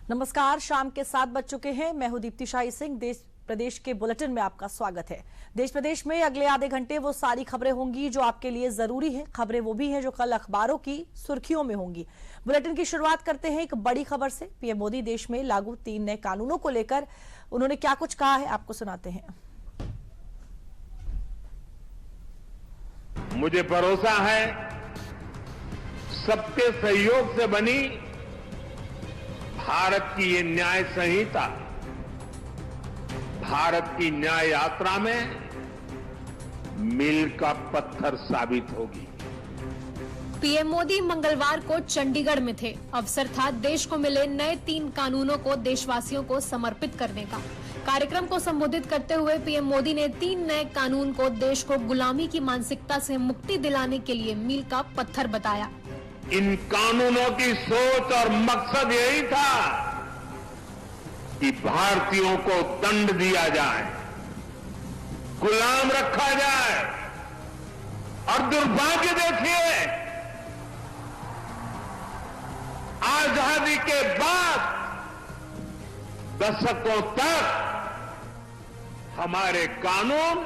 नमस्कार, शाम के 7 बज चुके हैं। मैं हूं दीप्ति शाही सिंह। देश प्रदेश के बुलेटिन में आपका स्वागत है। देश प्रदेश में अगले आधे घंटे वो सारी खबरें होंगी जो आपके लिए जरूरी है। खबरें वो भी हैं जो कल अखबारों की सुर्खियों में होंगी। बुलेटिन की शुरुआत करते हैं एक बड़ी खबर से। पीएम मोदी देश में लागू 3 नए कानूनों को लेकर उन्होंने क्या कुछ कहा है, आपको सुनाते हैं। मुझे भरोसा है सबके सहयोग से बनी भारत की ये न्याय संहिता भारत की न्याय यात्रा में मील का पत्थर साबित होगी। पीएम मोदी मंगलवार को चंडीगढ़ में थे। अवसर था देश को मिले नए 3 कानूनों को देशवासियों को समर्पित करने का। कार्यक्रम को संबोधित करते हुए पीएम मोदी ने 3 नए कानून को देश को गुलामी की मानसिकता से मुक्ति दिलाने के लिए मील का पत्थर बताया। इन कानूनों की सोच और मकसद यही था कि भारतीयों को दंड दिया जाए, गुलाम रखा जाए। और दुर्भाग्य देखिए, आजादी के बाद दशकों तक हमारे कानून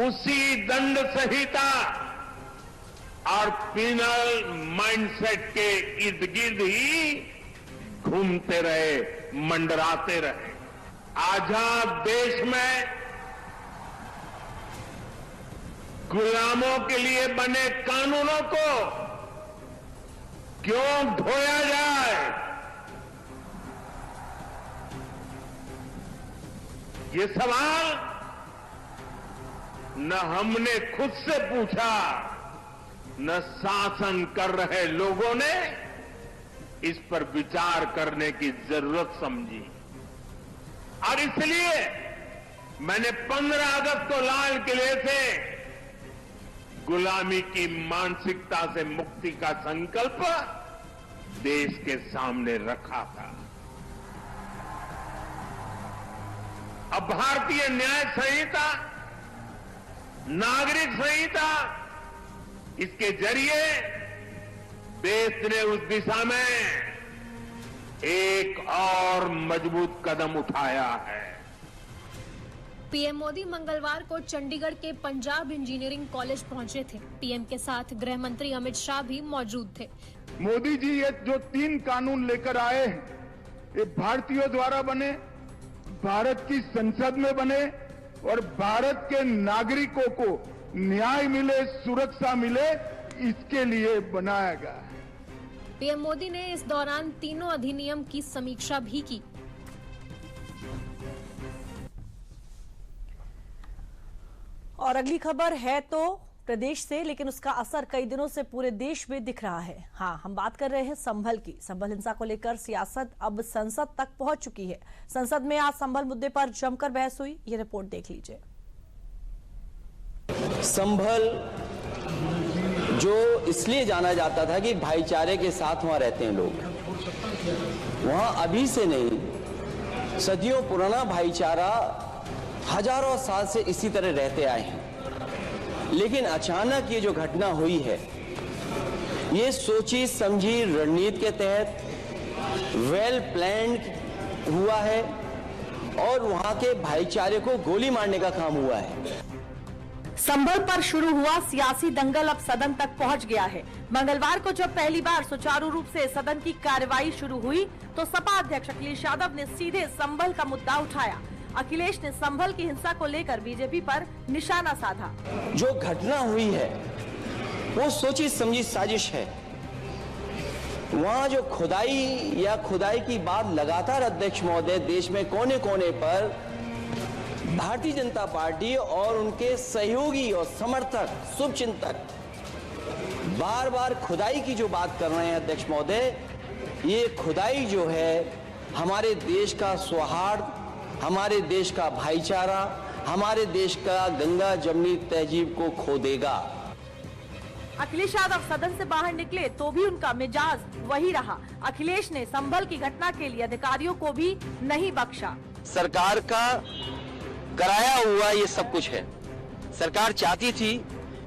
उसी दंड संहिता और पिनल माइंडसेट के इर्द गिर्द ही घूमते रहे, मंडराते रहे। आजाद देश में गुलामों के लिए बने कानूनों को क्यों ढोया जाए? ये सवाल न हमने खुद से पूछा, न शासन कर रहे लोगों ने इस पर विचार करने की जरूरत समझी। और इसलिए मैंने 15 अगस्त को लाल किले से गुलामी की मानसिकता से मुक्ति का संकल्प देश के सामने रखा था। अब भारतीय न्याय संहिता, नागरिक संहिता, इसके जरिए देश ने उस दिशा में एक और मजबूत कदम उठाया है। पीएम मोदी मंगलवार को चंडीगढ़ के पंजाब इंजीनियरिंग कॉलेज पहुंचे थे। पीएम के साथ गृह मंत्री अमित शाह भी मौजूद थे। मोदी जी ये जो 3 कानून लेकर आए हैं, ये भारतीयों द्वारा बने, भारत की संसद में बने और भारत के नागरिकों को न्याय मिले, सुरक्षा मिले, इसके लिए बनाया गया है। पीएम मोदी ने इस दौरान तीनों अधिनियम की समीक्षा भी की। और अगली खबर है तो प्रदेश से, लेकिन उसका असर कई दिनों से पूरे देश में दिख रहा है। हाँ, हम बात कर रहे हैं संभल की। संभल हिंसा को लेकर सियासत अब संसद तक पहुंच चुकी है। संसद में आज संभल मुद्दे पर जमकर बहस हुई। ये रिपोर्ट देख लीजिए। संभल जो इसलिए जाना जाता था कि भाईचारे के साथ वहां रहते हैं लोग, वहां अभी से नहीं, सदियों पुराना भाईचारा हजारों साल से इसी तरह रहते आए हैं। लेकिन अचानक ये जो घटना हुई है, ये सोची समझी रणनीति के तहत वेल प्लान्ड हुआ है और वहां के भाईचारे को गोली मारने का काम हुआ है। संभल पर शुरू हुआ सियासी दंगल अब सदन तक पहुंच गया है। मंगलवार को जब पहली बार सुचारू रूप से सदन की कार्यवाही शुरू हुई तो सपा अध्यक्ष अखिलेश यादव ने सीधे संभल का मुद्दा उठाया। अखिलेश ने संभल की हिंसा को लेकर बीजेपी पर निशाना साधा। जो घटना हुई है वो सोची समझी साजिश है। वहां जो खुदाई की बात लगातार अध्यक्ष महोदय देश में कोने कोने पर भारतीय जनता पार्टी और उनके सहयोगी और समर्थक, शुभचिंतक बार बार खुदाई की जो बात कर रहे हैं अध्यक्ष महोदय, ये खुदाई जो है हमारे देश का सौहार्द, हमारे देश का भाईचारा, हमारे देश का गंगा जमनी तहजीब को खो देगा। अखिलेश यादव सदन से बाहर निकले तो भी उनका मिजाज वही रहा। अखिलेश ने संभल की घटना के लिए अधिकारियों को भी नहीं बख्शा। सरकार का कराया हुआ ये सब कुछ है। सरकार चाहती थी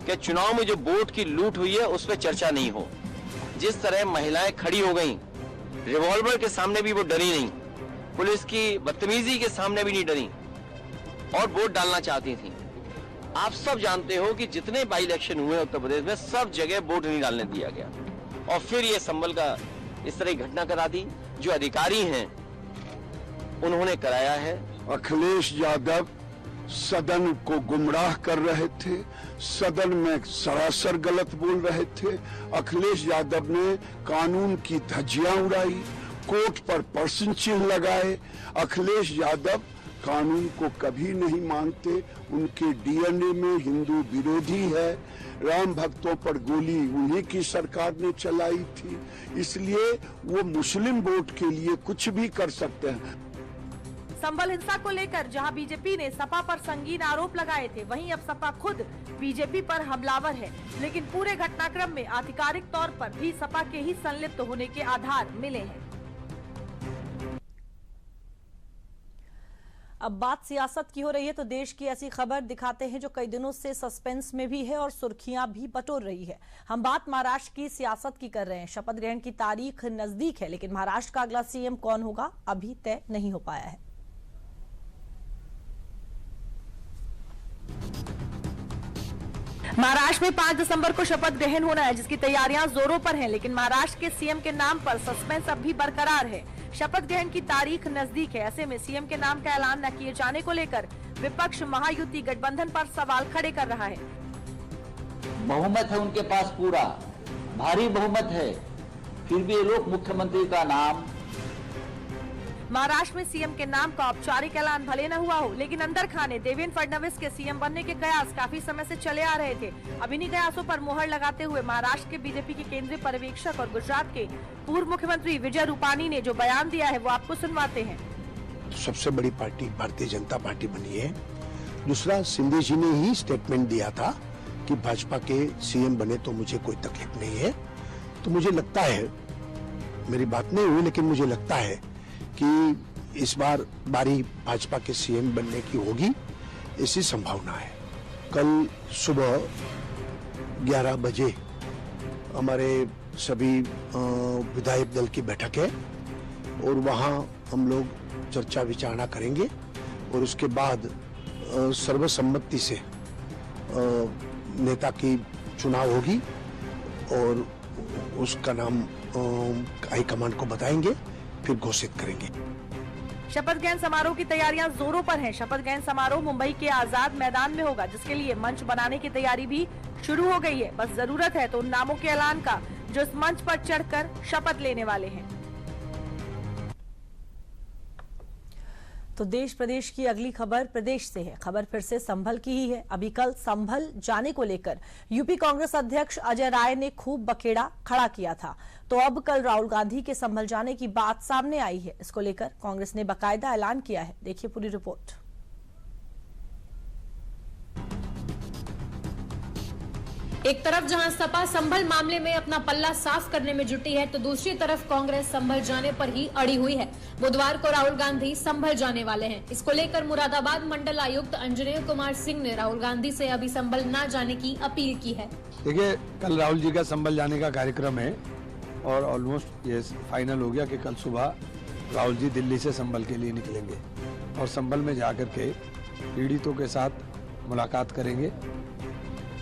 कि चुनाव में जो वोट की लूट हुई है उस पर चर्चा नहीं हो। जिस तरह महिलाएं खड़ी हो गईं, रिवॉल्वर के सामने भी वो डरी नहीं, पुलिस की बदतमीजी के सामने भी नहीं डरी और वोट डालना चाहती थी। आप सब जानते हो कि जितने बाई इलेक्शन हुए उत्तर प्रदेश में सब जगह वोट नहीं डालने दिया गया और फिर ये संभल का इस तरह की घटना करा दी। जो अधिकारी हैं उन्होंने कराया है। अखिलेश यादव सदन को गुमराह कर रहे थे, सदन में सरासर गलत बोल रहे थे। अखिलेश यादव ने कानून की धज्जियां उड़ाई, कोर्ट पर प्रश्न चिन्ह लगाए। अखिलेश यादव कानून को कभी नहीं मानते, उनके डीएनए में हिंदू विरोधी है। राम भक्तों पर गोली उन्हीं की सरकार ने चलाई थी, इसलिए वो मुस्लिम वोट के लिए कुछ भी कर सकते हैं। संभल हिंसा को लेकर जहां बीजेपी ने सपा पर संगीन आरोप लगाए थे, वहीं अब सपा खुद बीजेपी पर हमलावर है। लेकिन पूरे घटनाक्रम में आधिकारिक तौर पर भी सपा के ही संलिप्त होने के आधार मिले हैं। अब बात सियासत की हो रही है तो देश की ऐसी खबर दिखाते हैं जो कई दिनों से सस्पेंस में भी है और सुर्खियां भी बटोर रही है। हम बात महाराष्ट्र की सियासत की कर रहे हैं। शपथ ग्रहण की तारीख नजदीक है, लेकिन महाराष्ट्र का अगला सीएम कौन होगा अभी तय नहीं हो पाया है। महाराष्ट्र में 5 दिसंबर को शपथ ग्रहण होना है, जिसकी तैयारियां जोरों पर हैं, लेकिन महाराष्ट्र के सीएम के नाम पर सस्पेंस अब भी बरकरार है। शपथ ग्रहण की तारीख नजदीक है, ऐसे में सीएम के नाम का ऐलान न किए जाने को लेकर विपक्ष महायुति गठबंधन पर सवाल खड़े कर रहा है। बहुमत है उनके पास, पूरा भारी बहुमत है, फिर भी ये लोग मुख्यमंत्री का नाम। महाराष्ट्र में सीएम के नाम का औपचारिक ऐलान भले न हुआ हो, लेकिन अंदर खाने देवेंद्र फडणवीस के सीएम बनने के कयास काफी समय से चले आ रहे थे। अब इन्हीं कयासों पर मुहर लगाते हुए महाराष्ट्र के बीजेपी के केंद्रीय पर्यवेक्षक और गुजरात के पूर्व मुख्यमंत्री विजय रूपानी ने जो बयान दिया है वो आपको सुनवाते हैं। सबसे बड़ी पार्टी भारतीय जनता पार्टी बनी है। दूसरा, शिंदे जी ने ही स्टेटमेंट दिया था कि भाजपा के सीएम बने तो मुझे कोई तकलीफ नहीं है। तो मुझे लगता है, मेरी बात नहीं हुई लेकिन मुझे लगता है कि इस बार बारी भाजपा के सीएम बनने की होगी, ऐसी संभावना है। कल सुबह 11 बजे हमारे सभी विधायक दल की बैठक है और वहां हम लोग चर्चा विचारणा करेंगे और उसके बाद सर्वसम्मति से नेता की चुनाव होगी और उसका नाम हाईकमान को बताएंगे, फिर घोषित करेंगे। शपथ ग्रहण समारोह की तैयारियां जोरों पर हैं। शपथ ग्रहण समारोह मुंबई के आजाद मैदान में होगा, जिसके लिए मंच बनाने की तैयारी भी शुरू हो गई है। बस जरूरत है तो उन नामों के ऐलान का जो इस मंच पर चढ़कर शपथ लेने वाले हैं। तो देश प्रदेश की अगली खबर प्रदेश से है। खबर फिर से संभल की ही है। अभी कल संभल जाने को लेकर यूपी कांग्रेस अध्यक्ष अजय राय ने खूब बखेड़ा खड़ा किया था, तो अब कल राहुल गांधी के संभल जाने की बात सामने आई है। इसको लेकर कांग्रेस ने बाकायदा ऐलान किया है। देखिए पूरी रिपोर्ट। एक तरफ जहां सपा संभल मामले में अपना पल्ला साफ करने में जुटी है, तो दूसरी तरफ कांग्रेस संभल जाने पर ही अड़ी हुई है। बुधवार को राहुल गांधी संभल जाने वाले हैं। इसको लेकर मुरादाबाद मंडल आयुक्त अंजनेय कुमार सिंह ने राहुल गांधी से अभी संभल न जाने की अपील की है। देखिए, कल राहुल जी का संभल जाने का कार्यक्रम है और ऑलमोस्ट ये फाइनल हो गया कि कल सुबह राहुल जी दिल्ली से संभल के लिए निकलेंगे और संभल में जाकर के पीड़ितों के साथ मुलाकात करेंगे।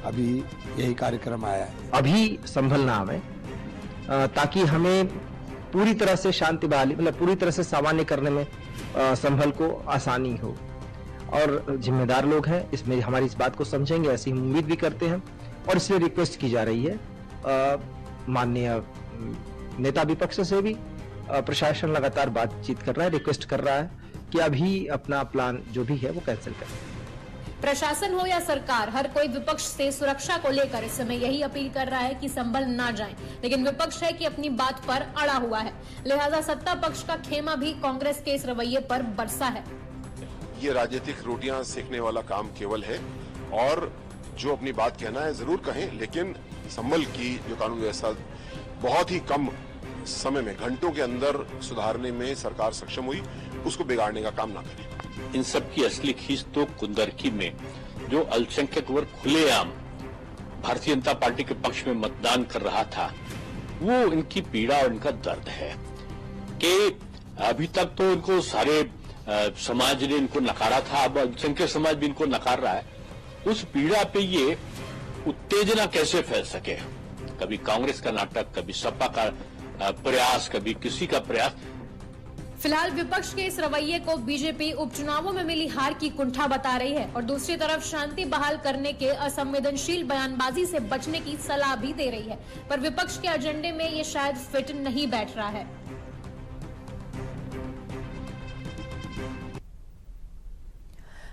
अभी यही कार्यक्रम आया है। अभी संभल ना आवे ताकि हमें पूरी तरह से शांति बहाली, मतलब पूरी तरह से सामान्य करने में संभल को आसानी हो। और जिम्मेदार लोग हैं, इसमें हमारी इस बात को समझेंगे, ऐसी हम उम्मीद भी करते हैं। और इसलिए रिक्वेस्ट की जा रही है माननीय नेता विपक्ष से भी। प्रशासन लगातार बातचीत कर रहा है, रिक्वेस्ट कर रहा है कि अभी अपना प्लान जो भी है वो कैंसिल करें। प्रशासन हो या सरकार, हर कोई विपक्ष से सुरक्षा को लेकर इस समय यही अपील कर रहा है कि संभल ना जाएं, लेकिन विपक्ष है कि अपनी बात पर अड़ा हुआ है। लिहाजा सत्ता पक्ष का खेमा भी कांग्रेस के इस रवैये पर बरसा है। ये राजनीतिक रोटियां सेकने वाला काम केवल है और जो अपनी बात कहना है जरूर कहें, लेकिन संभल की जो कानून व्यवस्था बहुत ही कम समय में, घंटों के अंदर सुधारने में सरकार सक्षम हुई, उसको बिगाड़ने का काम ना करें। इन सब की असली खींच तो कुंदरकी में जो अल्पसंख्यक वर्ग खुलेआम भारतीय जनता पार्टी के पक्ष में मतदान कर रहा था, वो इनकी पीड़ा और इनका दर्द है। कि अभी तक तो इनको सारे समाज ने इनको नकारा था, अब अल्पसंख्यक समाज भी इनको नकार रहा है। उस पीड़ा पे ये उत्तेजना कैसे फैल सके? कभी कांग्रेस का नाटक, कभी सपा का प्रयास, कभी किसी का प्रयास। फिलहाल विपक्ष के इस रवैये को बीजेपी उपचुनावों में मिली हार की कुंठा बता रही है और दूसरी तरफ शांति बहाल करने के असंवेदनशील बयानबाजी से बचने की सलाह भी दे रही है, पर विपक्ष के एजेंडे में ये शायद फिट नहीं बैठ रहा है।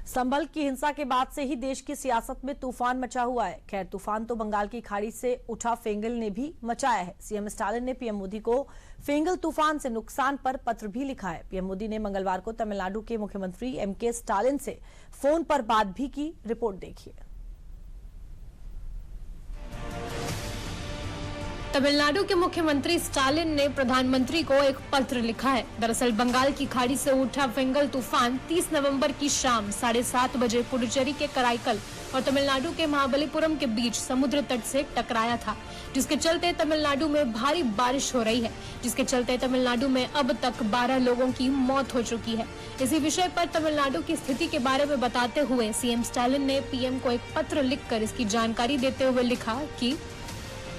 संभल की हिंसा के बाद से ही देश की सियासत में तूफान मचा हुआ है। खैर, तूफान तो बंगाल की खाड़ी से उठा फेंगल ने भी मचाया है। सीएम स्टालिन ने पीएम मोदी को फेंगल तूफान से नुकसान पर पत्र भी लिखा है। पीएम मोदी ने मंगलवार को तमिलनाडु के मुख्यमंत्री एमके स्टालिन से फोन पर बात भी की। रिपोर्ट देखिए। तमिलनाडु के मुख्यमंत्री स्टालिन ने प्रधानमंत्री को एक पत्र लिखा है। दरअसल बंगाल की खाड़ी से उठा फेंगल तूफान 30 नवंबर की शाम 7:30 बजे पुडुचेरी के कराईकल और तमिलनाडु के महाबलीपुरम के बीच समुद्र तट से टकराया था, जिसके चलते तमिलनाडु में भारी बारिश हो रही है, जिसके चलते तमिलनाडु में अब तक 12 लोगों की मौत हो चुकी है। इसी विषय पर तमिलनाडु की स्थिति के बारे में बताते हुए सीएम स्टालिन ने पीएम को एक पत्र लिखकर इसकी जानकारी देते हुए लिखा कि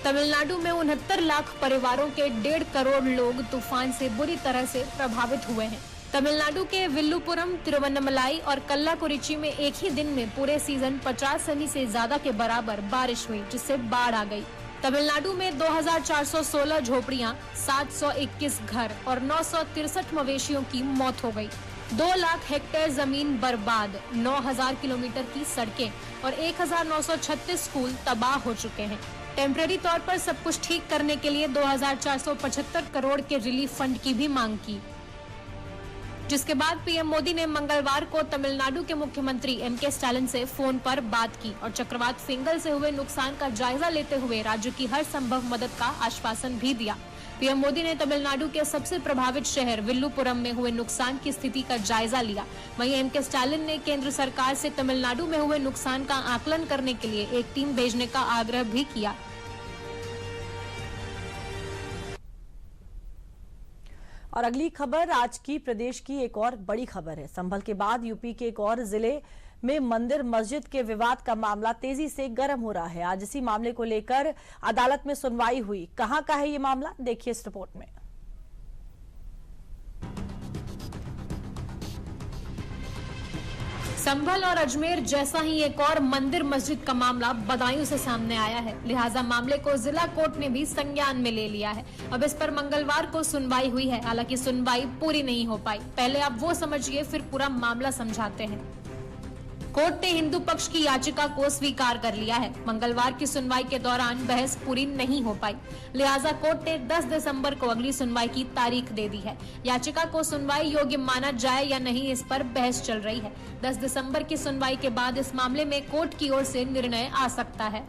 तमिलनाडु में 69 लाख परिवारों के 1.5 करोड़ लोग तूफान से बुरी तरह से प्रभावित हुए हैं। तमिलनाडु के विल्लुपुरम, तिरुवन्नमलाई और कल्लाकुरिची में एक ही दिन में पूरे सीजन 50 सेमी से ज्यादा के बराबर बारिश हुई, जिससे बाढ़ आ गई। तमिलनाडु में 2416 झोपड़ियां, 721 घर और 963 मवेशियों की मौत हो गई। 2 लाख हेक्टेयर जमीन बर्बाद, 9000 किलोमीटर की सड़कें और 1936 स्कूल तबाह हो चुके हैं। टेम्परेरी तौर पर सब कुछ ठीक करने के लिए 2475 करोड़ के रिलीफ फंड की भी मांग की, जिसके बाद पीएम मोदी ने मंगलवार को तमिलनाडु के मुख्यमंत्री एमके स्टालिन से फोन पर बात की और चक्रवात फेंगल से हुए नुकसान का जायजा लेते हुए राज्य की हर संभव मदद का आश्वासन भी दिया। पीएम मोदी ने तमिलनाडु के सबसे प्रभावित शहर विल्लुपुरम में हुए नुकसान की स्थिति का जायजा लिया। वहीं एमके स्टालिन ने केंद्र सरकार से तमिलनाडु में हुए नुकसान का आकलन करने के लिए एक टीम भेजने का आग्रह भी किया। और अगली खबर आज की प्रदेश की एक और बड़ी खबर है। संभल के बाद यूपी के एक और जिले में मंदिर मस्जिद के विवाद का मामला तेजी से गर्म हो रहा है। आज इसी मामले को लेकर अदालत में सुनवाई हुई। कहां का है ये मामला, देखिए इस रिपोर्ट में। संभल और अजमेर जैसा ही एक और मंदिर मस्जिद का मामला बदायूं से सामने आया है, लिहाजा मामले को जिला कोर्ट ने भी संज्ञान में ले लिया है। अब इस पर मंगलवार को सुनवाई हुई है, हालांकि सुनवाई पूरी नहीं हो पाई। पहले आप वो समझिए, फिर पूरा मामला समझाते हैं। कोर्ट ने हिंदू पक्ष की याचिका को स्वीकार कर लिया है। मंगलवार की सुनवाई के दौरान बहस पूरी नहीं हो पाई, लिहाजा कोर्ट ने 10 दिसंबर को अगली सुनवाई की तारीख दे दी है। याचिका को सुनवाई योग्य माना जाए या नहीं, इस पर बहस चल रही है। 10 दिसंबर की सुनवाई के बाद इस मामले में कोर्ट की ओर से निर्णय आ सकता है।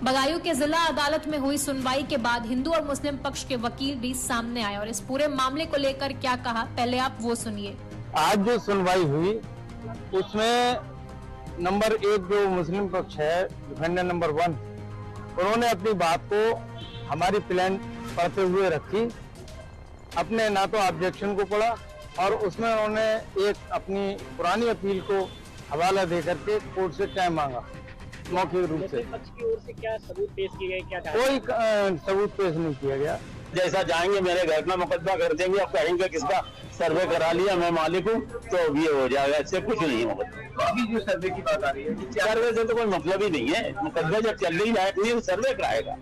बदायूं के जिला अदालत में हुई सुनवाई के बाद हिंदू और मुस्लिम पक्ष के वकील भी सामने आए और इस पूरे मामले को लेकर क्या कहा, पहले आप वो सुनिए। आज जो सुनवाई हुई उसमें नंबर 1 जो मुस्लिम पक्ष है, डिफेंडर नंबर 1, उन्होंने अपनी बात को हमारी प्लान पढ़ते हुए रखी। अपने ना तो ऑब्जेक्शन को पढ़ा और उसमें उन्होंने एक अपनी पुरानी अपील को हवाला दे करके कोर्ट से टाइम मांगा मौखिक रूप से। पक्ष की ओर से क्या सबूत पेश किए गए? क्या कोई सबूत पेश नहीं किया गया। जैसा जाएंगे मेरे घर में मुकदमा कर देंगे और कहेंगे किसका सर्वे करा लिया, मैं मालिक हूँ, तो ये हो जाएगा। इससे कुछ नहीं होगा। अभी जो सर्वे की बात आ रही है, सर्वे से तो कोई मतलब ही नहीं है। मुकदमा जब चल रही है सर्वे कराएगा।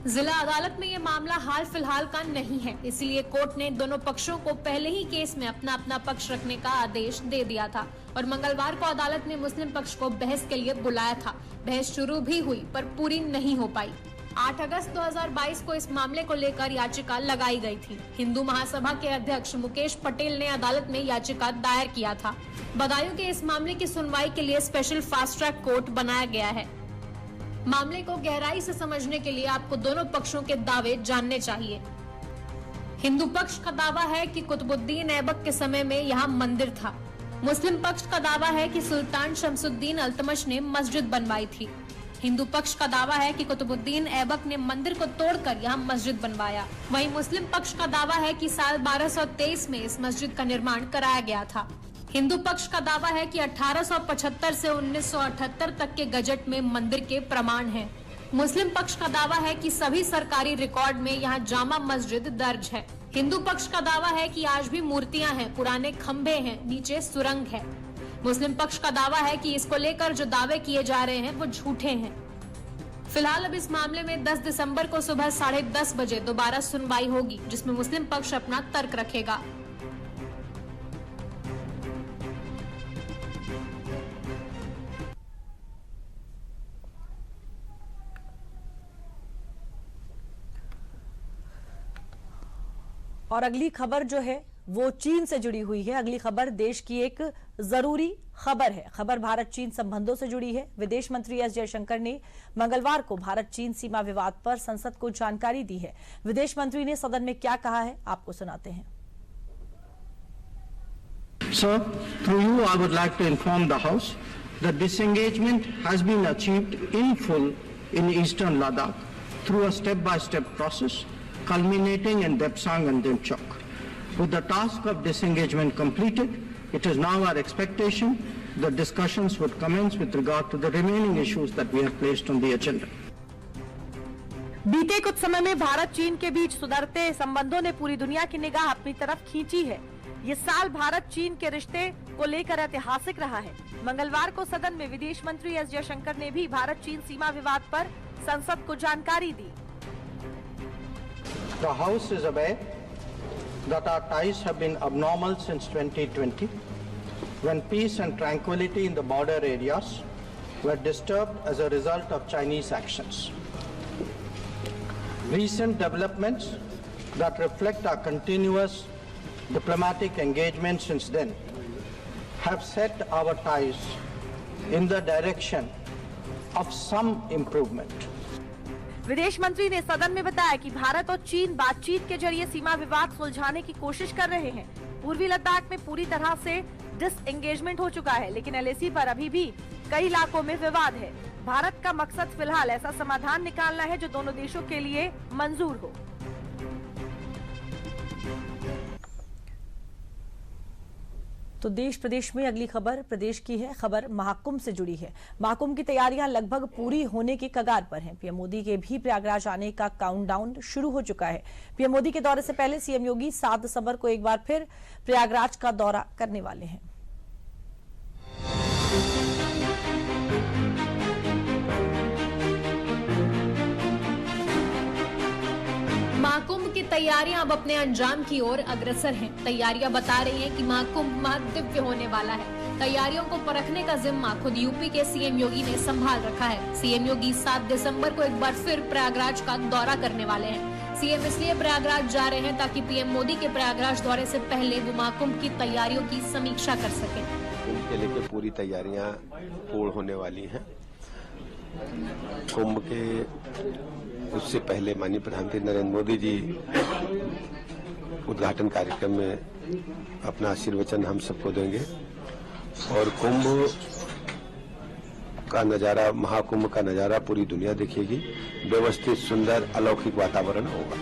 जिला अदालत में ये मामला हाल फिलहाल का नहीं है, इसलिए कोर्ट ने दोनों पक्षों को पहले ही केस में अपना अपना पक्ष रखने का आदेश दे दिया था और मंगलवार को अदालत ने मुस्लिम पक्ष को बहस के लिए बुलाया था। बहस शुरू भी हुई पर पूरी नहीं हो पाई। 8 अगस्त 2022 को इस मामले को लेकर याचिका लगाई गई थी। हिंदू महासभा के अध्यक्ष मुकेश पटेल ने अदालत में याचिका दायर किया था। बदायूं के इस मामले की सुनवाई के लिए स्पेशल फास्ट ट्रैक कोर्ट बनाया गया है। मामले को गहराई से समझने के लिए आपको दोनों पक्षों के दावे जानने चाहिए। हिंदू पक्ष का दावा है कि कुतुबुद्दीन ऐबक के समय में यहाँ मंदिर था। मुस्लिम पक्ष का दावा है कि सुल्तान शमसुद्दीन अल्तमश ने मस्जिद बनवाई थी। हिंदू पक्ष का दावा है कि कुतुबुद्दीन ऐबक ने मंदिर को तोड़कर यहाँ मस्जिद बनवाया। वहीं मुस्लिम पक्ष का दावा है कि साल 1223 में इस मस्जिद का निर्माण कराया गया था। हिंदू पक्ष का दावा है कि 1875 से 1978 तक के गजट में मंदिर के प्रमाण हैं। मुस्लिम पक्ष का दावा है कि सभी सरकारी रिकॉर्ड में यहाँ जामा मस्जिद दर्ज है। हिंदू पक्ष का दावा है कि आज भी मूर्तियां हैं, पुराने खंभे हैं, नीचे सुरंग है। मुस्लिम पक्ष का दावा है कि इसको लेकर जो दावे किए जा रहे हैं वो झूठे हैं। फिलहाल अब इस मामले में 10 दिसंबर को सुबह 10:30 बजे दोबारा सुनवाई होगी, जिसमें मुस्लिम पक्ष अपना तर्क रखेगा। और अगली खबर जो है वो चीन से जुड़ी हुई है। अगली खबर देश की एक जरूरी खबर है। खबर भारत चीन संबंधों से जुड़ी है। विदेश मंत्री एस जयशंकर ने मंगलवार को भारत चीन सीमा विवाद पर संसद को जानकारी दी है। विदेश मंत्री ने सदन में क्या कहा है, आपको सुनाते हैं। Sir, through you, I would like to inform the House that disengagement has been achieved in full in eastern Ladakh through a step-by-step process culminating in Depsang and Demchok. With the task of disengagement completed, it is now our expectation that discussions would commence with regard to the remaining issues that we have placed on the agenda. बीते कुछ समय में भारत चीन के बीच सुधरते संबंधों ने पूरी दुनिया की निगाह अपनी तरफ खींची है। ये साल भारत चीन के रिश्ते को लेकर ऐतिहासिक रहा है। मंगलवार को सदन में विदेश मंत्री एस जयशंकर ने भी भारत चीन सीमा विवाद पर संसद को जानकारी दी। The House is aware that our ties have been abnormal since 2020, when peace and tranquility in the border areas were disturbed as a result of Chinese actions. Recent developments that reflect our continuous diplomatic engagement since then have set our ties in the direction of some improvement. विदेश मंत्री ने सदन में बताया कि भारत और चीन बातचीत के जरिए सीमा विवाद सुलझाने की कोशिश कर रहे हैं। पूर्वी लद्दाख में पूरी तरह से डिसएंगेजमेंट हो चुका है, लेकिन एलएसी पर अभी भी कई इलाकों में विवाद है। भारत का मकसद फिलहाल ऐसा समाधान निकालना है जो दोनों देशों के लिए मंजूर हो। तो देश प्रदेश में अगली खबर प्रदेश की है। खबर महाकुंभ से जुड़ी है। महाकुंभ की तैयारियां लगभग पूरी होने की कगार पर हैं। पीएम मोदी के भी प्रयागराज आने का काउंटडाउन शुरू हो चुका है। पीएम मोदी के दौरे से पहले सीएम योगी 7 दिसंबर को एक बार फिर प्रयागराज का दौरा करने वाले हैं। महाकुंभ की तैयारियां अब अपने अंजाम की ओर अग्रसर हैं। तैयारियां बता रही हैं कि महाकुंभ महादिव्य होने वाला है। तैयारियों को परखने का जिम्मा खुद यूपी के सीएम योगी ने संभाल रखा है। सीएम योगी 7 दिसंबर को एक बार फिर प्रयागराज का दौरा करने वाले हैं। सीएम इसलिए प्रयागराज जा रहे हैं ताकि पीएम मोदी के प्रयागराज दौरे से पहले वो महाकुंभ की तैयारियों की समीक्षा कर सके। कुंभ के लेकर पूरी तैयारियां पूर्ण होने वाली हैं। कुंभ के उससे पहले माननीय प्रधानमंत्री नरेंद्र मोदी जी उद्घाटन कार्यक्रम में अपना आशीर्वचन हम सबको देंगे और कुंभ का नजारा, महाकुंभ का नजारा पूरी दुनिया देखेगी। व्यवस्थित, सुंदर, अलौकिक वातावरण होगा।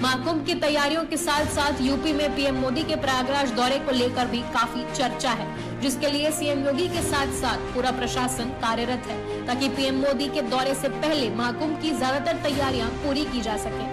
महाकुंभ की तैयारियों के साथ साथ यूपी में पीएम मोदी के प्रयागराज दौरे को लेकर भी काफी चर्चा है, जिसके लिए सीएम योगी के साथ साथ पूरा प्रशासन कार्यरत है ताकि पीएम मोदी के दौरे से पहले महाकुंभ की ज्यादातर तैयारियां पूरी की जा सके।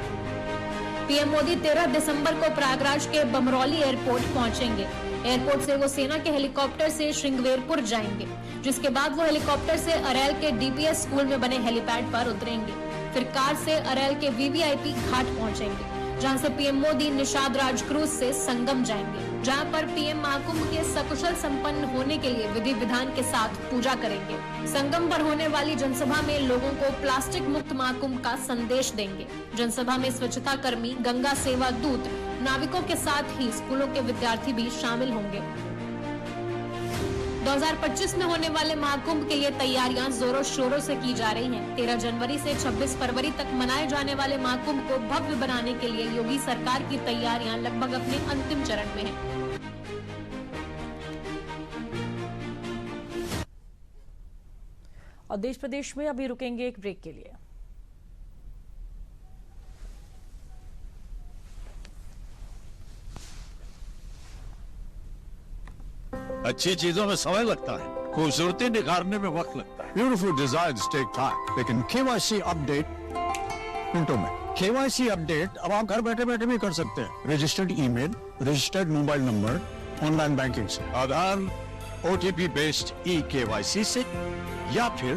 पीएम मोदी 13 दिसंबर को प्रयागराज के बमरौली एयरपोर्ट पहुंचेंगे। एयरपोर्ट से वो सेना के हेलीकॉप्टर से श्रृंगवेरपुर जाएंगे, जिसके बाद वो हेलीकॉप्टर से अरैल के डीपीएस स्कूल में बने हेलीपैड पर उतरेंगे। फिर कार से अरैल के वीवीआईपी घाट पहुंचेंगे, जहां से पीएम मोदी निषाद राज क्रूज से संगम जाएंगे, जहां पर पीएम महाकुंभ के सकुशल संपन्न होने के लिए विधि विधान के साथ पूजा करेंगे। संगम पर होने वाली जनसभा में लोगों को प्लास्टिक मुक्त महाकुंभ का संदेश देंगे। जनसभा में स्वच्छता कर्मी, गंगा सेवा दूत, नाविकों के साथ ही स्कूलों के विद्यार्थी भी शामिल होंगे। 2025 में होने वाले महाकुंभ के लिए तैयारियां जोरों शोरों से की जा रही हैं। 13 जनवरी से 26 फरवरी तक मनाए जाने वाले महाकुंभ को भव्य बनाने के लिए योगी सरकार की तैयारियां लगभग अपने अंतिम चरण में हैं। और देश प्रदेश में अभी रुकेंगे एक ब्रेक के लिए। अच्छी चीजों में समय लगता है, खूबसूरती निखारने में वक्त लगता है। ब्यूटीफुल डिजाइन्स टेक टाइम, लेकिन KYC अपडेट मिनटों में। KYC अपडेट अब आप घर बैठे बैठे भी कर सकते हैं। Registered email, registered mobile number, online banking से, आधार, OTP बेस्ड eKYC से, या फिर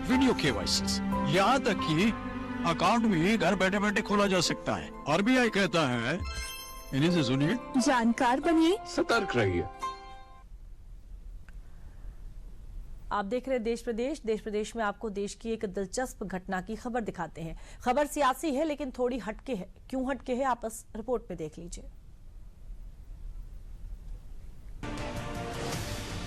वीडियो KYC से। यहाँ तक कि अकाउंट भी घर बैठे बैठे खोला जा सकता है। RBI कहता है, इन्हीं से सुनिए, जानकार बनिए, सतर्क रहिए। आप देख रहे देश प्रदेश में आपको देश की एक दिलचस्प घटना की खबर दिखाते हैं। खबर सियासी है लेकिन थोड़ी हटके है। क्यों हटके है आप इस रिपोर्ट में देख लीजिए।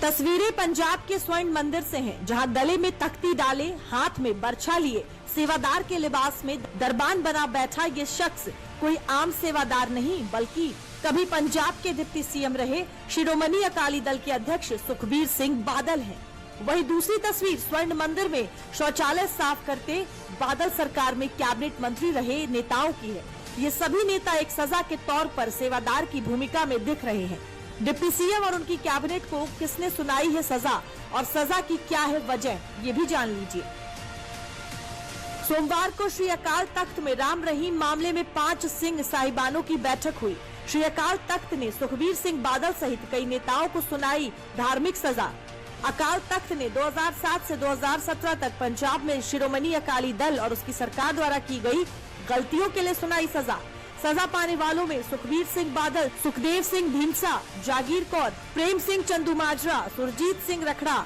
तस्वीरें पंजाब के स्वर्ण मंदिर से हैं, जहां गले में तख्ती डाले, हाथ में बरछा लिए, सेवादार के लिबास में दरबान बना बैठा ये शख्स कोई आम सेवादार नहीं, बल्कि कभी पंजाब के डिप्टी सीएम रहे शिरोमणि अकाली दल के अध्यक्ष सुखबीर सिंह बादल हैं। वही दूसरी तस्वीर स्वर्ण मंदिर में शौचालय साफ करते बादल सरकार में कैबिनेट मंत्री रहे नेताओं की है। ये सभी नेता एक सजा के तौर पर सेवादार की भूमिका में दिख रहे हैं। डिप्टी सीएम और उनकी कैबिनेट को किसने सुनाई है सजा, और सजा की क्या है वजह, ये भी जान लीजिए। सोमवार को श्री अकाल तख्त में राम रहीम मामले में 5 सिंह साहिबानों की बैठक हुई। श्री अकाल तख्त ने सुखबीर सिंह बादल सहित कई नेताओं को सुनाई धार्मिक सजा। अकाल तख्त ने 2007 से 2017 तक पंजाब में शिरोमणि अकाली दल और उसकी सरकार द्वारा की गई गलतियों के लिए सुनाई सजा। सजा पाने वालों में सुखबीर सिंह बादल, सुखदेव सिंह ढींडसा, जागीर कौर, प्रेम सिंह चंदूमाजरा, सुरजीत सिंह रखड़ा,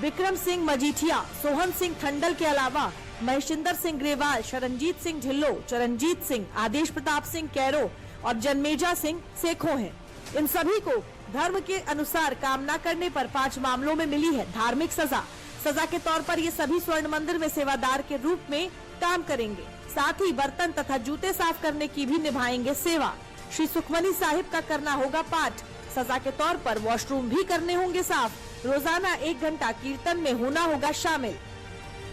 विक्रम सिंह मजीठिया, सोहन सिंह ठंडल के अलावा महेशिंदर सिंह ग्रेवाल, शरणजीत सिंह ढिल्लो, चरणजीत सिंह, आदेश प्रताप सिंह कैरो और जन्मेजा सिंह सेखों हैं। इन सभी को धर्म के अनुसार काम न करने पर 5 मामलों में मिली है धार्मिक सजा। सजा के तौर पर ये सभी स्वर्ण मंदिर में सेवादार के रूप में काम करेंगे, साथ ही बर्तन तथा जूते साफ करने की भी निभाएंगे सेवा। श्री सुखमनी साहिब का करना होगा पाठ। सजा के तौर पर वॉशरूम भी करने होंगे साफ। रोजाना 1 घंटा कीर्तन में होना होगा शामिल।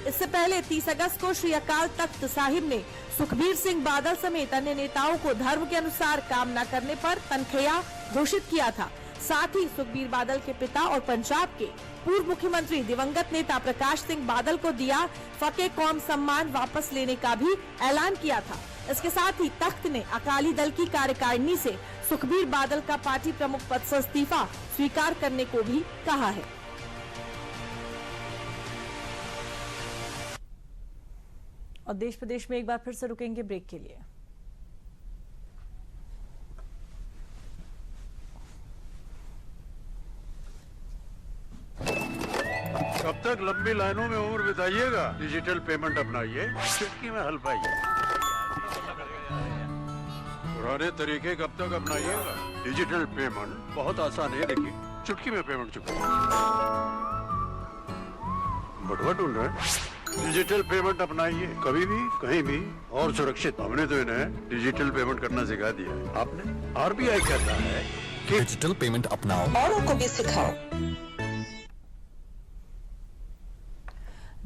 इससे पहले 30 अगस्त को श्री अकाल तख्त साहिब ने सुखबीर सिंह बादल समेत अन्य नेताओं को धर्म के अनुसार काम न करने पर तनख्वाह घोषित किया था। साथ ही सुखबीर बादल के पिता और पंजाब के पूर्व मुख्यमंत्री दिवंगत नेता प्रकाश सिंह बादल को दिया फके कौम सम्मान वापस लेने का भी ऐलान किया था। इसके साथ ही तख्त ने अकाली दल की कार्यकारिणी से सुखबीर बादल का पार्टी प्रमुख पद से इस्तीफा स्वीकार करने को भी कहा है। और देश प्रदेश में एक बार फिर से रुकेंगे ब्रेक के लिए। कब तक लंबी लाइनों में उम्र बिताइएगा? डिजिटल पेमेंट अपनाइए, चुटकी में हल पाइए। पुराने तरीके कब तक अपनाइएगा? डिजिटल पेमेंट बहुत आसान है, देखिए चुटकी में पेमेंट चुका। बटुआ ढूंढ रहे हैं? डिजिटल पेमेंट अपनाइए, कभी भी कहीं भी और सुरक्षित। हमने तो इन्हें डिजिटल पेमेंट करना सिखा दिया है। आपने? RBI कहता है कि डिजिटल पेमेंट अपनाओ, औरों को भी सिखाओ।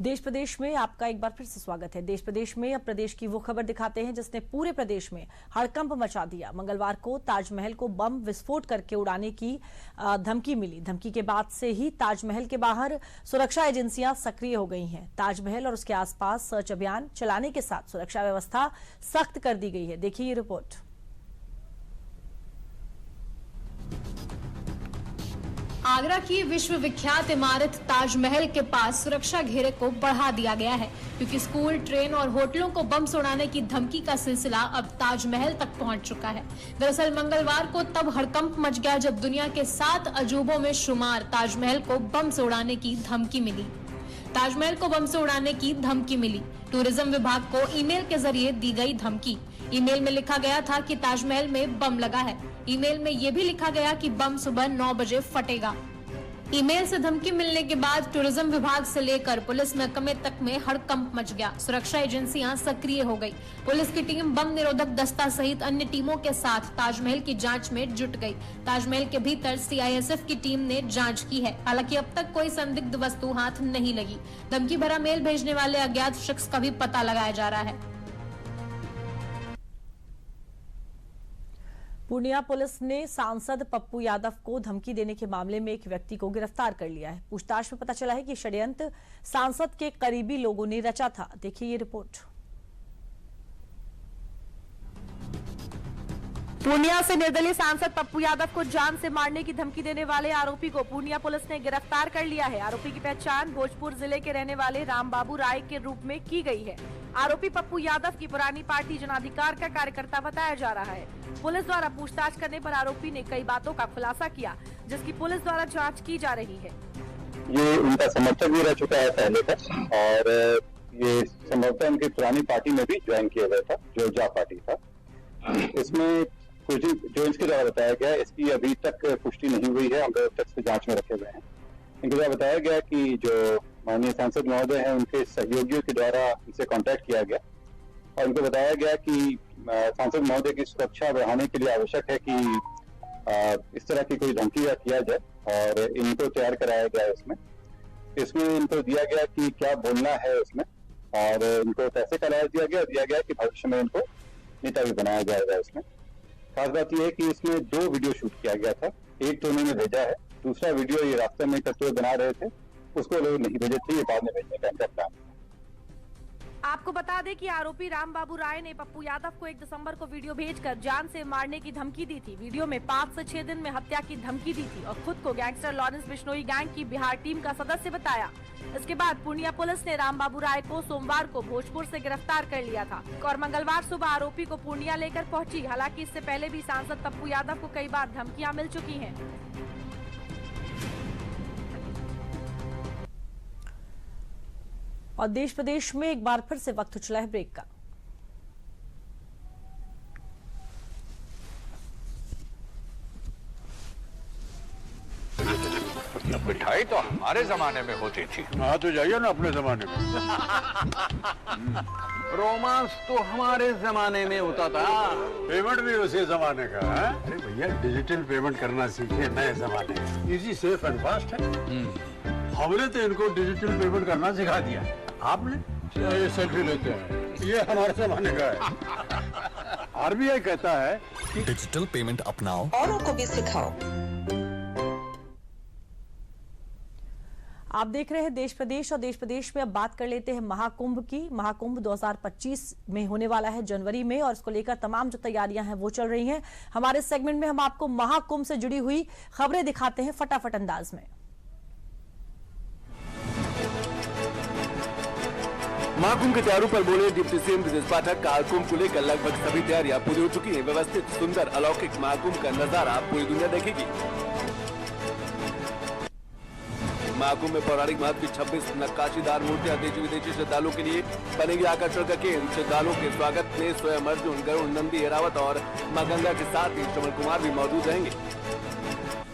देश प्रदेश में आपका एक बार फिर से स्वागत है। देश प्रदेश में अब प्रदेश की वो खबर दिखाते हैं जिसने पूरे प्रदेश में हड़कंप मचा दिया। मंगलवार को ताजमहल को बम विस्फोट करके उड़ाने की धमकी मिली। धमकी के बाद से ही ताजमहल के बाहर सुरक्षा एजेंसियां सक्रिय हो गई हैं। ताजमहल और उसके आसपास सर्च अभियान चलाने के साथ सुरक्षा व्यवस्था सख्त कर दी गई है। देखिए ये रिपोर्ट। आगरा की विश्वविख्यात इमारत ताजमहल के पास सुरक्षा घेरे को बढ़ा दिया गया है, क्योंकि स्कूल, ट्रेन और होटलों को बम से उड़ाने की धमकी का सिलसिला अब ताजमहल तक पहुंच चुका है। दरअसल मंगलवार को तब हड़कंप मच गया जब दुनिया के 7 अजूबों में शुमार ताजमहल को बम से उड़ाने की धमकी मिली। ताजमहल को बम से उड़ाने की धमकी मिली। टूरिज्म विभाग को ईमेल के जरिए दी गई धमकी। ईमेल में लिखा गया था कि ताजमहल में बम लगा है। ईमेल में यह भी लिखा गया कि बम सुबह 9 बजे फटेगा। ईमेल से धमकी मिलने के बाद टूरिज्म विभाग से लेकर पुलिस महकमे तक में हड़कंप मच गया। सुरक्षा एजेंसियां सक्रिय हो गई। पुलिस की टीम बम निरोधक दस्ता सहित अन्य टीमों के साथ ताजमहल की जांच में जुट गई। ताजमहल के भीतर सीआईएसएफ की टीम ने जांच की है। हालांकि अब तक कोई संदिग्ध वस्तु हाथ नहीं लगी। धमकी भरा मेल भेजने वाले अज्ञात शख्स का भी पता लगाया जा रहा है। पूर्णिया पुलिस ने सांसद पप्पू यादव को धमकी देने के मामले में एक व्यक्ति को गिरफ्तार कर लिया है। पूछताछ में पता चला है कि षड्यंत्र सांसद के करीबी लोगों ने रचा था। देखिए ये रिपोर्ट। पूर्णिया से निर्दलीय सांसद पप्पू यादव को जान से मारने की धमकी देने वाले आरोपी को पूर्णिया पुलिस ने गिरफ्तार कर लिया है। आरोपी की पहचान भोजपुर जिले के रहने वाले रामबाबू राय के रूप में की गई है। आरोपी पप्पू यादव की पुरानी पार्टी जनाधिकार का कार्यकर्ता बताया जा रहा है। पुलिस द्वारा पूछताछ करने पर आरोपी ने कई बातों का खुलासा किया, जिसकी पुलिस द्वारा जांच की जा रही है। ये उनका समर्थक भी रह चुका है पहले का, और ये संभवतः उनकी पुरानी पार्टी में भी ज्वाइन किया गया था, जो जा पार्टी था। इसमें कुछ जो इसके द्वारा बताया गया, इसकी अभी तक पुष्टि नहीं हुई है, हम लोग तक से जांच में रखे हुए हैं। इनके द्वारा बताया गया कि जो माननीय सांसद महोदय हैं, उनके सहयोगियों के द्वारा इनसे कांटेक्ट किया गया और उनको बताया गया कि सांसद महोदय की सुरक्षा बढ़ाने के लिए आवश्यक है कि इस तरह की कोई धमकी किया जाए, और इनको तैयार कराया गया। इसमें इनको दिया गया कि क्या बोलना है उसमें, और इनको पैसे का लालच दिया गया कि भविष्य में इनको नेता भी बनाया जाएगा। इसमें खास बात यह है कि इसमें 2 वीडियो शूट किया गया था। एक तो उन्होंने भेजा है, दूसरा वीडियो ये रास्ते में करते हुए बना रहे थे, उसको लोग नहीं भेजे थे, ये बाद में भेजने का इनका प्लान। आपको बता दें कि आरोपी रामबाबू राय ने पप्पू यादव को 1 दिसंबर को वीडियो भेजकर जान से मारने की धमकी दी थी। वीडियो में 5 से 6 दिन में हत्या की धमकी दी थी और खुद को गैंगस्टर लॉरेंस बिश्नोई गैंग की बिहार टीम का सदस्य बताया। इसके बाद पूर्णिया पुलिस ने रामबाबू राय को सोमवार को भोजपुर से गिरफ्तार कर लिया था और मंगलवार सुबह आरोपी को पूर्णिया लेकर पहुंची। हालांकि इससे पहले भी सांसद पप्पू यादव को कई बार धमकियां मिल चुकी हैं। और देश प्रदेश में एक बार फिर से वक्त हो चला है ब्रेक का। मिठाई तो हमारे जमाने में होती थी। हाँ तो जाइए ना अपने जमाने में। रोमांस तो हमारे जमाने में होता था। पेमेंट भी उसी जमाने का है। अरे भैया डिजिटल पेमेंट करना सीखे नए जमाने में। इजी सेफ एंड फास्ट है। हमने तो इनको डिजिटल पेमेंट करना सिखा दिया। आपने ये सेल्फी लेते हैं, ये हमारे जमाने का है। आरबीआई कहता है कि डिजिटल पेमेंट अपनाओ, औरों को भी सिखाओ। आप देख रहे हैं देश प्रदेश, और देश प्रदेश में अब बात कर लेते हैं महाकुंभ की। महाकुंभ 2025 में होने वाला है जनवरी में, और इसको लेकर तमाम जो तैयारियां हैं वो चल रही हैं। हमारे सेगमेंट में हम आपको महाकुंभ से जुड़ी हुई खबरें दिखाते हैं फटाफट अंदाज में। महाकुंभ की तैयारियों पर बोले डिप्टी सीएम ब्रजेश पाठक। महाकुंभ को लेकर लगभग सभी तैयारियां पूरी हो चुकी हैं। व्यवस्थित, सुंदर, अलौकिक महाकुंभ का नजारा पूरी दुनिया देखेगी। महाकुंभ में पौराणिक महत्व की 26 नक्काशीदार मूर्तियां देशी विदेशी श्रद्धालुओं के लिए बनेगी आकर्षण का केंद्र। श्रद्धालुओं के स्वागत में स्वयं अर्जुन, गरुड़, नंदी, ऐरावत और मां गंगा के साथ ही श्रवण कुमार भी मौजूद रहेंगे।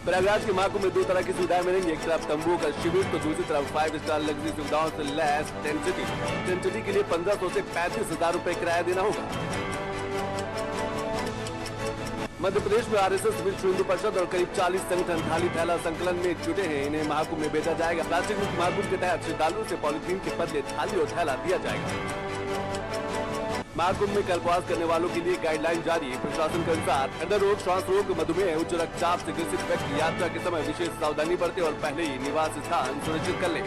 प्रयागराज के महाकुंभ में 2 तरह की सुविधाएं मिलेंगी। एक तरफ तंबुओं का शिविर तो दूसरी तरफ 5 स्टार लग्जरी सुविधाओं से lace tent city. Tent city के लिए 1500 से 35,000 रुपए किराया देना होगा। मध्य प्रदेश में आरएसएस, विश्व हिंदू परिषद और करीब 40 संगठन थाली थैला संकलन में जुटे हैं। इन्हें महाकुंभ में भेजा जाएगा। प्लास्टिक मुक्त महाकुंभ के तहत श्रद्धालुओं से पॉलीथीन के बदले थाली और थैला दिया जाएगा। महाकुंभ में कल्पवास करने वालों के लिए गाइडलाइन जारी। प्रशासन के अनुसार हृदय रोग, श्वास रोग, मधुमेह, उच्च रक्तचाप से ग्रसित व्यक्ति यात्रा के समय विशेष सावधानी बरते और पहले ही निवास स्थान सुनिश्चित कर ले।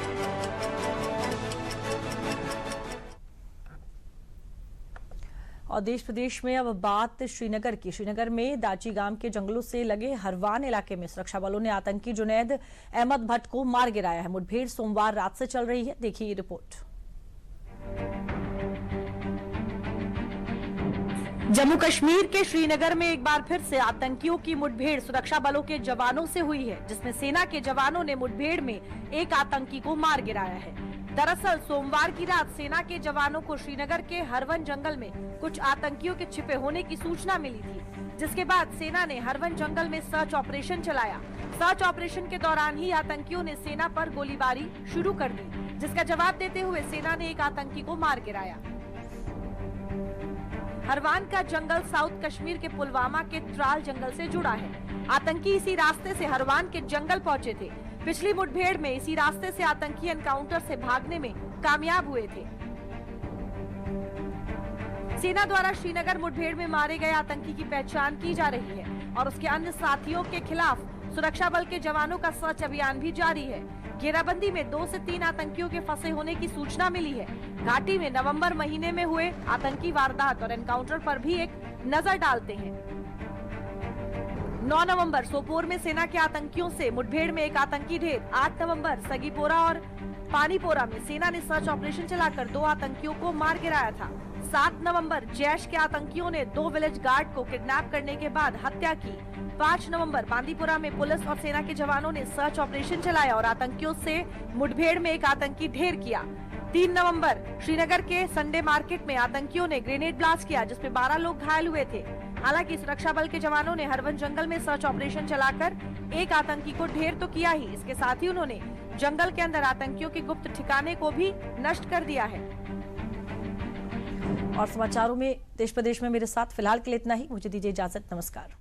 और देश प्रदेश में अब बात श्रीनगर की। श्रीनगर में दाची गांव के जंगलों से लगे हरवान इलाके में सुरक्षा बलों ने आतंकी जुनैद अहमद भट्ट को मार गिराया है। मुठभेड़ सोमवार रात से चल रही है। देखिए ये रिपोर्ट। जम्मू कश्मीर के श्रीनगर में एक बार फिर से आतंकियों की मुठभेड़ सुरक्षा बलों के जवानों से हुई है, जिसमें सेना के जवानों ने मुठभेड़ में एक आतंकी को मार गिराया है। दरअसल सोमवार की रात सेना के जवानों को श्रीनगर के हरवन जंगल में कुछ आतंकियों के छिपे होने की सूचना मिली थी, जिसके बाद सेना ने हरवन जंगल में सर्च ऑपरेशन चलाया। सर्च ऑपरेशन के दौरान ही आतंकियों ने सेना पर गोलीबारी शुरू कर दी, जिसका जवाब देते हुए सेना ने एक आतंकी को मार गिराया। हरवान का जंगल साउथ कश्मीर के पुलवामा के त्राल जंगल से जुड़ा है। आतंकी इसी रास्ते से हरवान के जंगल पहुंचे थे। पिछली मुठभेड़ में इसी रास्ते से आतंकी एनकाउंटर से भागने में कामयाब हुए थे। सेना द्वारा श्रीनगर मुठभेड़ में मारे गए आतंकी की पहचान की जा रही है और उसके अन्य साथियों के खिलाफ सुरक्षा बल के जवानों का सर्च अभियान भी जारी है। घेराबंदी में 2 से 3 आतंकियों के फंसे होने की सूचना मिली है। घाटी में नवंबर महीने में हुए आतंकी वारदात और एनकाउंटर पर भी एक नजर डालते हैं। 9 नवंबर सोपोर में सेना के आतंकियों से मुठभेड़ में एक आतंकी ढेर। 8 नवंबर सगीपोरा और पानीपोरा में सेना ने सर्च ऑपरेशन चलाकर 2 आतंकियों को मार गिराया था। 7 नवंबर जैश के आतंकियों ने 2 विलेज गार्ड को किडनैप करने के बाद हत्या की। 5 नवंबर बांदीपुरा में पुलिस और सेना के जवानों ने सर्च ऑपरेशन चलाया और आतंकियों से मुठभेड़ में एक आतंकी ढेर किया। 3 नवंबर श्रीनगर के संडे मार्केट में आतंकियों ने ग्रेनेड ब्लास्ट किया, जिसमें 12 लोग घायल हुए थे। हालांकि सुरक्षा बल के जवानों ने हरवन जंगल में सर्च ऑपरेशन चलाकर एक आतंकी को ढेर तो किया ही, इसके साथ ही उन्होंने जंगल के अंदर आतंकियों के गुप्त ठिकाने को भी नष्ट कर दिया है। और समाचारों में देश प्रदेश में मेरे साथ फिलहाल के लिए इतना ही। मुझे दीजिए इजाजत। नमस्कार।